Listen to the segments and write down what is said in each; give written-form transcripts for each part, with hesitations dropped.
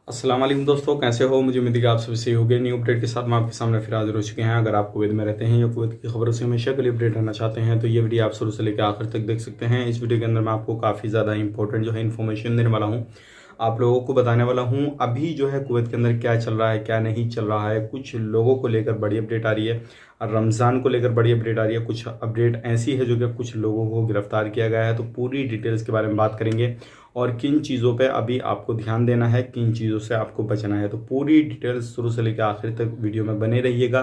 अस्सलाम वालेकुम दोस्तों, कैसे हो? मुझे उम्मीद है कि आप सभी सही हो गए। न्यू अपडेट के साथ मैं आपके सामने फिर हाजिर हो चुके हैं। अगर आप कुवैत में रहते हैं या कुवैत की खबरों से हमेशा के लिए अपडेट रहना चाहते हैं तो ये वीडियो आप शुरू से लेकर आखिर तक देख सकते हैं। इस वीडियो के अंदर मैं आपको काफ़ी ज़्यादा इंपॉर्टेंट जो है इन्फॉर्मेशन देने वाला हूँ, आप लोगों को बताने वाला हूँ अभी जो है कुवैत के अंदर क्या चल रहा है, क्या नहीं चल रहा है। कुछ लोगों को लेकर बड़ी अपडेट आ रही है और रमज़ान को लेकर बड़ी अपडेट आ रही है। कुछ अपडेट ऐसी है जो कि कुछ लोगों को गिरफ्तार किया गया है, तो पूरी डिटेल्स के बारे में बात करेंगे और किन चीज़ों पे अभी आपको ध्यान देना है, किन चीज़ों से आपको बचना है। तो पूरी डिटेल्स शुरू से लेकर आखिर तक वीडियो में बने रहिएगा।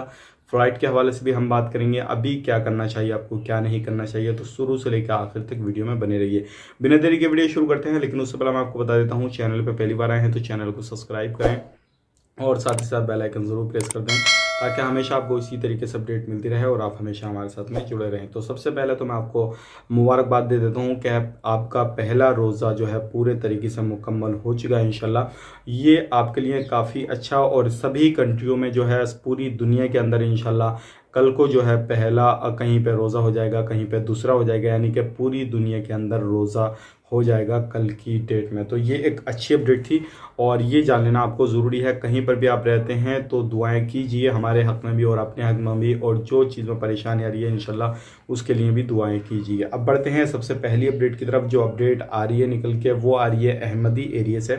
फ्लाइट के हवाले से भी हम बात करेंगे, अभी क्या करना चाहिए आपको, क्या नहीं करना चाहिए। तो शुरू से लेकर आखिर तक वीडियो में बने रहिए। बिना देरी के वीडियो शुरू करते हैं, लेकिन उससे पहले मैं आपको बता देता हूँ, चैनल पर पहली बार आए हैं तो चैनल को सब्सक्राइब करें और साथ ही साथ बेल आइकन ज़रूर प्रेस कर दें ताकि हमेशा आपको इसी तरीके से अपडेट मिलती रहे और आप हमेशा हमारे साथ में जुड़े रहें। तो सबसे पहले तो मैं आपको मुबारकबाद दे देता हूँ कि आपका पहला रोज़ा जो है पूरे तरीके से मुकम्मल हो चुका है इंशाल्लाह। ये आपके लिए काफ़ी अच्छा और सभी कंट्रियों में जो है पूरी दुनिया के अंदर इंशाल्लाह कल को जो है पहला कहीं पे रोज़ा हो जाएगा, कहीं पे दूसरा हो जाएगा, यानी कि पूरी दुनिया के अंदर रोज़ा हो जाएगा कल की डेट में। तो ये एक अच्छी अपडेट थी और ये जान लेना आपको ज़रूरी है। कहीं पर भी आप रहते हैं तो दुआएं कीजिए हमारे हक़ में भी और अपने हक़ में भी, और जो चीज़ में परेशानी आ रही है इंशाल्लाह उसके लिए भी दुआएं कीजिए। अब बढ़ते हैं सबसे पहली अपडेट की तरफ। जो अपडेट आ रही है निकल के वो आ रही है अहमदी एरिया से।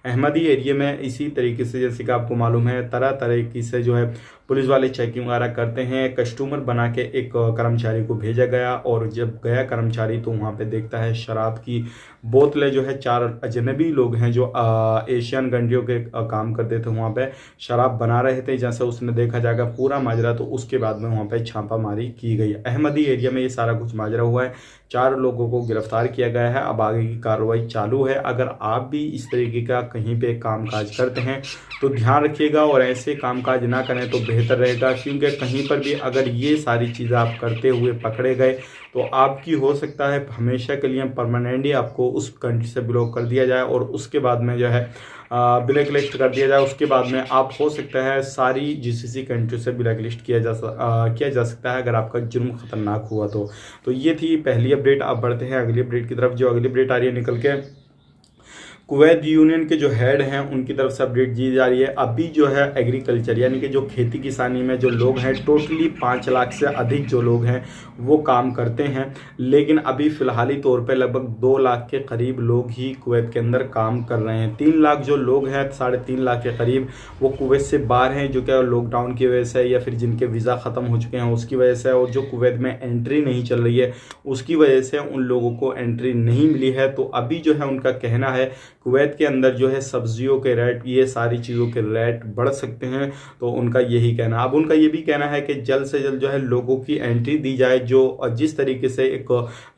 अहमदी एरिया में इसी तरीके से जैसे कि आपको मालूम है तरह तरह की से जो है पुलिस वाले चेकिंग वगैरह करते हैं। कस्टमर बना के एक कर्मचारी को भेजा गया और जब गया कर्मचारी तो वहाँ पे देखता है शराब की बोतलें जो है, चार अजनबी लोग हैं जो एशियन कंट्रियों के काम करते थे, वहाँ पे शराब बना रहे थे। जैसे उसने देखा जाएगा पूरा माजरा, तो उसके बाद में वहाँ पे छापामारी की गई। अहमदी एरिया में ये सारा कुछ माजरा हुआ है। 4 लोगों को गिरफ्तार किया गया है। अब आगे की कार्रवाई चालू है। अगर आप भी इस तरीके का कहीं पे कामकाज करते हैं तो ध्यान रखिएगा और ऐसे कामकाज ना करें तो बेहतर रहेगा, क्योंकि कहीं पर भी अगर ये सारी चीज़ें आप करते हुए पकड़े गए तो आपकी हो सकता है हमेशा के लिए परमानेंटली आपको उस कंट्री से ब्लॉक कर दिया जाए और उसके बाद में जो है ब्लैक लिस्ट कर दिया जाए। उसके बाद में आप हो सकता है सारी जीसीसी कंट्री से ब्लैक लिस्ट किया जा सकता है अगर आपका जुर्म खतरनाक हुआ तो ये थी पहली अपडेट। आप बढ़ते हैं अगली अपडेट की तरफ। जो अगली अपडेट आ रही है निकल के कुवैत यूनियन के जो हेड हैं उनकी तरफ से अपडेट दी जा रही है। अभी जो है एग्रीकल्चर यानी कि जो खेती किसानी में जो लोग हैं टोटली 5 लाख से अधिक जो लोग हैं वो काम करते हैं, लेकिन अभी फ़िलहाली तौर पे लगभग 2 लाख के करीब लोग ही कुवैत के अंदर काम कर रहे हैं। 3 लाख जो लोग हैं, 3.5 लाख के करीब वो कुवैत से बाहर हैं, जो कि लॉकडाउन की वजह से या फिर जिनके वीज़ा ख़त्म हो चुके हैं उसकी वजह से, और जो कुवैत में एंट्री नहीं चल रही है उसकी वजह से उन लोगों को एंट्री नहीं मिली है। तो अभी जो है उनका कहना है कुवैत के अंदर जो है सब्जियों के रेट, ये सारी चीज़ों के रेट बढ़ सकते हैं, तो उनका यही कहना। अब उनका ये भी कहना है कि जल्द से जल्द जो है लोगों की एंट्री दी जाए। जो जिस तरीके से एक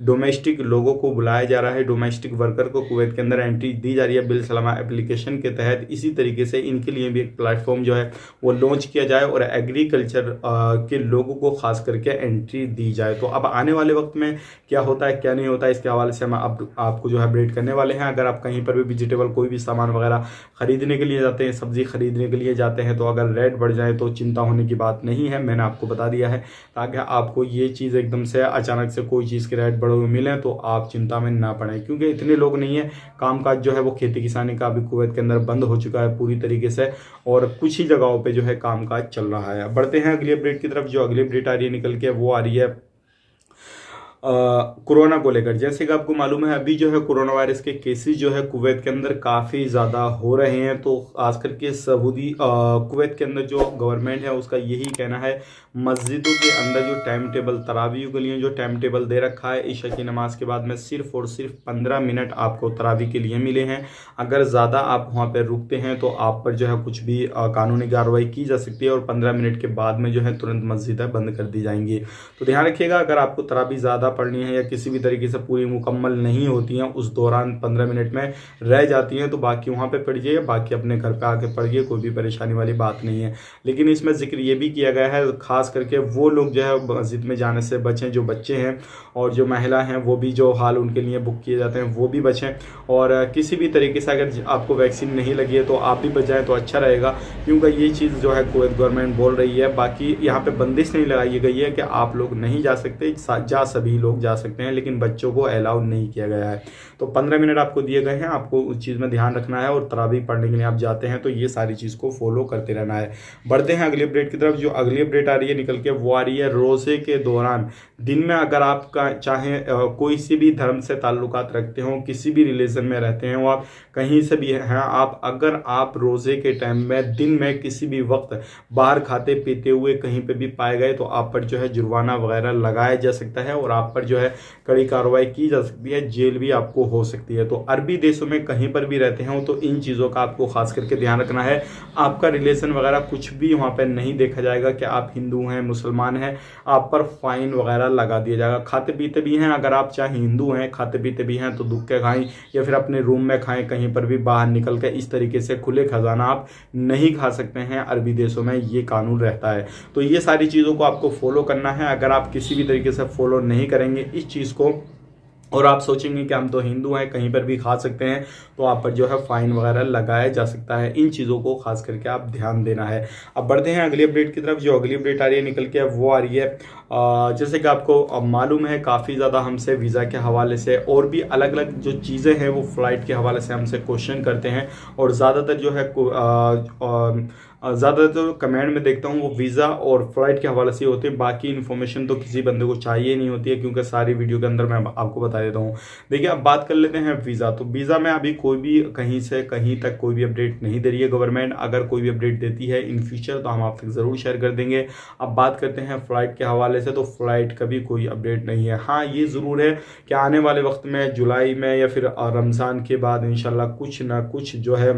डोमेस्टिक लोगों को बुलाया जा रहा है, डोमेस्टिक वर्कर को कुवैत के अंदर एंट्री दी जा रही है बिल सलामा एप्लीकेशन के तहत, इसी तरीके से इनके लिए भी एक प्लेटफॉर्म जो है वो लॉन्च किया जाए और एग्रीकल्चर के लोगों को खास करके एंट्री दी जाए। तो अब आने वाले वक्त में क्या होता है क्या नहीं होता है इसके हवाले से हम अब आपको जो है अपडेट करने वाले हैं। अगर आप कहीं पर भी वेजिटेबल कोई भी सामान वगैरह खरीदने के लिए जाते हैं, सब्जी खरीदने के लिए जाते हैं, तो अगर रेट बढ़ जाए तो चिंता होने की बात नहीं है, मैंने आपको बता दिया है, ताकि आपको ये चीज़ एकदम से अचानक से कोई चीज़ के रेट बढ़े हुए मिले तो आप चिंता में ना पड़ें, क्योंकि इतने लोग नहीं है। कामकाज जो है वो खेती किसानी का अभी कुवैत के अंदर बंद हो चुका है पूरी तरीके से और कुछ ही जगहों पर जो है कामकाज चल रहा है। बढ़ते हैं अगली अपडेट की तरफ। जो अगली अपडेट आ रही है निकल के वो आ रही है कोरोना को लेकर। जैसे कि आपको मालूम है अभी जो है कोरोना वायरस के केसेस जो है कुवैत के अंदर काफ़ी ज़्यादा हो रहे हैं। तो खास करके सऊदी कुवैत के अंदर जो गवर्नमेंट है उसका यही कहना है, मस्जिदों के अंदर जो टाइम टेबल तरावी के लिए जो टाइम टेबल दे रखा है, ईशा की नमाज के बाद में सिर्फ और सिर्फ 15 मिनट आपको तरावी के लिए मिले हैं। अगर ज़्यादा आप वहाँ पर रुकते हैं तो आप पर जो है कुछ भी कानूनी कार्रवाई की जा सकती है और 15 मिनट के बाद में जो है तुरंत मस्जिदें बंद कर दी जाएंगी। तो ध्यान रखिएगा, अगर आपको तरावी ज़्यादा पढ़नी है या किसी भी तरीके से पूरी मुकम्मल नहीं होती हैं, उस दौरान 15 मिनट में रह जाती हैं, तो बाकी वहाँ पे पढ़िए, बाकी अपने घर पे आके पढ़िए, कोई भी परेशानी वाली बात नहीं है। लेकिन इसमें जिक्र ये भी किया गया है खास करके वो लोग जो है मस्जिद में जाने से बचें, जो बच्चे हैं और जो महिला हैं वो भी जो हाल उनके लिए बुक किए जाते हैं वो भी बचें। और किसी भी तरीके से अगर आपको वैक्सीन नहीं लगी है तो आप भी बच जाएँ तो अच्छा रहेगा, क्योंकि ये चीज़ जो है कुवैत गवर्नमेंट बोल रही है। बाकी यहाँ पर बंदिश नहीं लगाई गई है कि आप लोग नहीं जा सकते, जा सभी वही लोग जा सकते हैं, लेकिन बच्चों को अलाउ नहीं किया गया है। तो 15 मिनट आपको दिए गए हैं, आपको उस चीज़ में ध्यान रखना है। और तरावी पढ़ने के लिए आप जाते हैं तो ये सारी चीज़ को फॉलो करते रहना है। बढ़ते हैं अगली अपडेट की तरफ। जो अगली अपडेट आ रही है निकल के, वो आ रही है रोज़े के दौरान दिन में अगर आपका चाहे कोई सी भी धर्म से ताल्लुकात रखते हो, किसी भी रिलीजन में रहते हैं, वो आप कहीं से भी हैं, आप अगर आप रोज़े के टाइम में दिन में किसी भी वक्त बाहर खाते पीते हुए कहीं पे भी पाए गए तो आप पर जो है जुर्माना वगैरह लगाया जा सकता है और आप पर जो है कड़ी कार्रवाई की जा सकती है, जेल भी आपको हो सकती है। तो अरबी देशों में कहीं पर भी रहते हो तो इन चीज़ों का आपको खास करके ध्यान रखना है। आपका रिलेशन वगैरह कुछ भी वहाँ पर नहीं देखा जाएगा कि आप हिंदू हैं मुसलमान हैं, आप पर फाइन वगैरह लगा दिया जाएगा। खाते पीते भी हैं, अगर आप चाहे हिंदू हैं खाते पीते भी हैं तो दुख के खाएं या फिर अपने रूम में खाएं, कहीं पर भी बाहर निकल के इस तरीके से खुले खजाना आप नहीं खा सकते हैं। अरबी देशों में ये कानून रहता है। तो ये सारी चीज़ों को आपको फॉलो करना है। अगर आप किसी भी तरीके से फॉलो नहीं करेंगे इस चीज़ को और आप सोचेंगे कि हम तो हिंदू हैं कहीं पर भी खा सकते हैं, तो आप पर जो है फाइन वगैरह लगाया जा सकता है। इन चीज़ों को खास करके आप ध्यान देना है। अब बढ़ते हैं अगली अपडेट की तरफ। जो अगली अपडेट आ रही है निकल के, वो आ रही है जैसे कि आपको मालूम है काफ़ी ज़्यादा हमसे वीज़ा के हवाले से और भी अलग अलग जो चीज़ें हैं वो फ़्लाइट के हवाले से हमसे क्वेश्चन करते हैं और ज़्यादातर जो है ज़्यादातर कमेंट में देखता हूँ वो वीज़ा और फ्लाइट के हवाले से होते हैं। बाकी इन्फॉर्मेशन तो किसी बंदे को चाहिए नहीं होती है, क्योंकि सारी वीडियो के अंदर मैं आपको बता देता हूँ। देखिए अब बात कर लेते हैं वीज़ा। तो वीज़ा में अभी कोई भी कहीं से कहीं तक कोई भी अपडेट नहीं दे रही है गवर्नमेंट। अगर कोई भी अपडेट देती है इन फ्यूचर तो हम आप तक ज़रूर शेयर कर देंगे। अब बात करते हैं फ़्लाइट के हवाले से, तो फ़्लाइट का भी कोई अपडेट नहीं है। हाँ ये ज़रूर है कि आने वाले वक्त में जुलाई में या फिर रमज़ान के बाद इंशाल्लाह कुछ ना कुछ जो है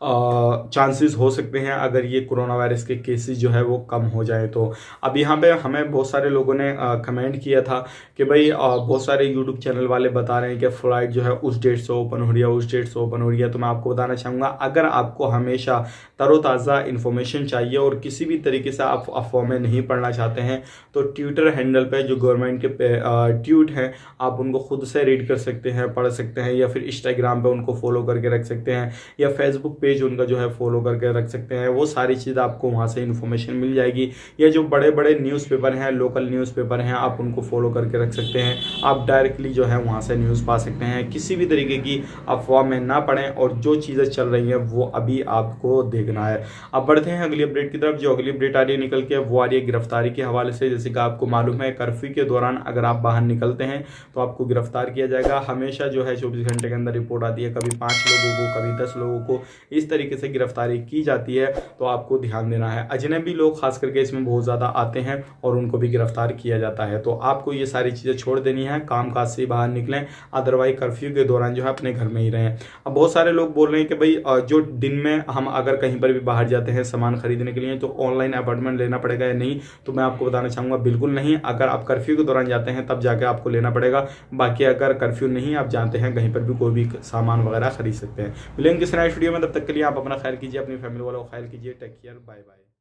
चांसेस हो सकते हैं अगर ये कोरोना वायरस के केसेस जो है वो कम हो जाए तो। अब यहाँ पे हमें बहुत सारे लोगों ने कमेंट किया था कि भाई बहुत सारे यूट्यूब चैनल वाले बता रहे हैं कि फ़्लाइट जो है उस डेट से ओपन हो रही है उस डेट से ओपन हो रही है। तो मैं आपको बताना चाहूँगा अगर आपको हमेशा तरोताज़ा इन्फॉर्मेशन चाहिए और किसी भी तरीके से आप अफवाह में नहीं पढ़ना चाहते हैं तो ट्विटर हैंडल पे जो गवर्नमेंट के ट्वीट हैं आप उनको खुद से रीड कर सकते हैं, पढ़ सकते हैं, या फिर इंस्टाग्राम पे उनको फॉलो करके रख सकते हैं या फेसबुक पेज उनका जो है फॉलो करके रख सकते हैं। वो सारी चीज़ आपको वहाँ से इन्फॉर्मेशन मिल जाएगी। या जो बड़े बड़े न्यूज़पेपर हैं, लोकल न्यूज़पेपर हैं, आप उनको फॉलो करके रख सकते हैं। आप डायरेक्टली जो है वहाँ से न्यूज़ पा सकते हैं। किसी भी तरीके की अफवाह में ना पड़ें और जो चीज़ें चल रही हैं वो अभी आपको देखना है। अब बढ़ते हैं अगली अपडेट की तरफ। जो अगली अपडेट आ रही है निकल के, वो आ रही है गिरफ्तारी के हवाले से। जैसे कि आपको मालूम है कर्फ्यू के दौरान अगर आप बाहर निकलते हैं तो आपको गिरफ्तार किया जाएगा। हमेशा जो है 24 घंटे के अंदर रिपोर्ट आती है, कभी 5 लोगों को कभी 10 लोगों को इस तरीके से गिरफ्तारी की जाती है। तो आपको ध्यान देना है। अजनबी लोग खास करके इसमें बहुत ज़्यादा आते हैं और उनको भी गिरफ्तार किया जाता है। तो आपको ये सारी चीज़ें छोड़ देनी है, काम काज से बाहर निकलें, अदरवाइज कर्फ्यू के दौरान जो है अपने घर में ही रहें। अब बहुत सारे लोग बोल रहे हैं कि भाई जो दिन में हम अगर कहीं पर भी बाहर जाते हैं सामान खरीदने के लिए तो ऑनलाइन अपॉइंटमेंट लेना पड़ेगा या नहीं, तो मैं आपको बताना चाहूँगा बिल्कुल नहीं। अगर आप कर्फ्यू के दौरान जाते हैं तब जाके आपको लेना पड़ेगा। बाकी अगर कर्फ्यू नहीं आप जानते हैं कहीं पर भी कोई भी सामान वगैरह खरीद सकते हैं। मिलेंगे किसी नेक्स्ट वीडियो में, तब तक के लिए आप अपना ख्याल कीजिए, अपनी फैमिली वालों का ख्याल कीजिए। Take care, bye bye.